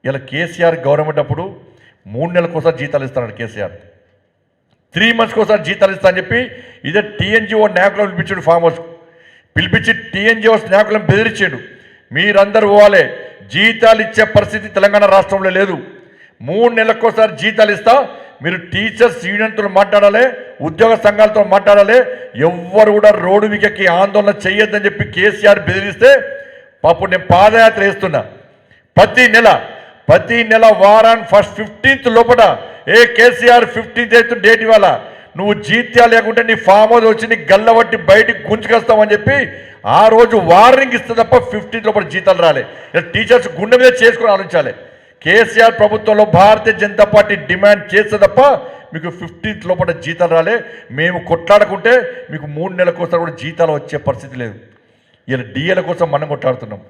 ఇలా కేసీఆర్ గవర్నమెంట్ అప్పుడు 3 నెలలకు ఒకసారి జీతాలు ఇస్తాడు కేసీఆర్, 3 మంత్స్కి ఒకసారి జీతాలు ఇస్తా అని చెప్పి ఇదే టీఎన్జిఓ నాయకులను పిలిపించాడు ఫామ్ హౌస్, పిలిపించి టీఎన్జిఓ నాయకులను బెదిరించాడు. మీరందరూ పోవాలి, జీతాలు ఇచ్చే పరిస్థితి తెలంగాణ రాష్ట్రంలో లేదు. 3 నెలలకు ఒకసారి జీతాలు ఇస్తా, మీరు టీచర్స్ యూనియన్తో మాట్లాడాలి, ఉద్యోగ సంఘాలతో మాట్లాడాలి, ఎవ్వరు కూడా రోడ్డు మీదకి ఆందోళన చేయొద్దని చెప్పి కేసీఆర్ బెదిరిస్తే పాపం నేను పాదయాత్ర వేస్తున్నా. ప్రతి నెల వారాన్ని ఫస్ట్ 15th లోపల కేసీఆర్ 15th అయితే డేట్ ఇవ్వాల, నువ్వు జీతాలు లేకుంటే నీ ఫామ్ హౌస్ వచ్చి నీ గల్లబట్టి బయటికి గుంజుకొస్తామని చెప్పి ఆ రోజు వార్నింగ్ ఇస్తే తప్ప 15th లోపల జీతాలు రాలే. టీచర్స్ గుండె మీద చేసుకుని ఆలోచించాలి. కేసీఆర్ ప్రభుత్వంలో భారతీయ జనతా పార్టీ డిమాండ్ చేస్తే తప్ప మీకు 15th లోపల జీతాలు రాలే. మేము కొట్లాడుకుంటే మీకు 3 నెలల కోసం కూడా జీతాలు వచ్చే పరిస్థితి లేదు. ఇలా డిఏల కోసం మనం కొట్లాడుతున్నాం,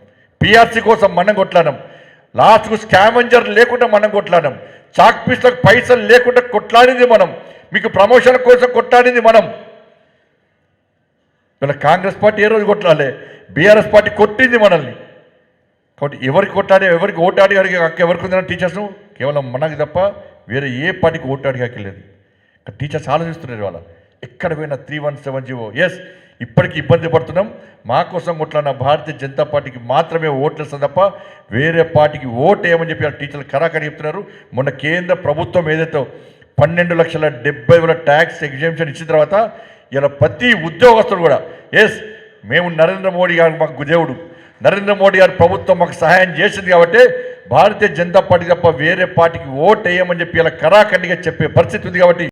పిఆర్సీ కోసం మనం కొట్లాడాం, లాస్ట్కు స్కావెంజర్ లేకుండా మనం కొట్లాడాం, చాక్ పీస్లకు పైసలు లేకుండా కొట్లాడింది మనం, మీకు ప్రమోషన్ కోసం కొట్లాడింది మనం. ఇలా కాంగ్రెస్ పార్టీ ఏ రోజు కొట్లాడే, బీఆర్ఎస్ పార్టీ కొట్టింది మనల్ని. కాబట్టి ఎవరికి కొట్టాడే, ఎవరికి ఓటాడి అడిగే హక్కు ఎవరికి ఉందని టీచర్స్ కేవలం మనకి తప్ప వేరే ఏ పార్టీకి ఓటాడి హక్కు లేదు. టీచర్స్ ఆలోచిస్తున్నారు వాళ్ళ ఎక్కడ పోయినా 317 ఎస్ ఇప్పటికీ ఇబ్బంది పడుతున్నాం. మా కోసం కొట్లాడిన భారతీయ జనతా పార్టీకి మాత్రమే ఓట్లు ఇస్తాం తప్ప వేరే పార్టీకి ఓటు వేయమని చెప్పి ఆ టీచర్లు కరాకరి చెప్తున్నారు. మొన్న కేంద్ర ప్రభుత్వం ఏదైతే 12,70,000 ట్యాక్స్ ఎగ్జామ్షన్ ఇచ్చిన తర్వాత ఇలా ప్రతి ఉద్యోగస్తుడు కూడా ఎస్ మేము నరేంద్ర మోడీ గారు మాకు దేవుడు, నరేంద్ర మోడీ గారి ప్రభుత్వం మాకు సహాయం చేసింది కాబట్టి భారతీయ జనతా పార్టీ తప్ప వేరే పార్టీకి ఓటు వేయమని చెప్పి ఇలా కరాఖండిగా చెప్పే పరిస్థితి ఉంది. కాబట్టి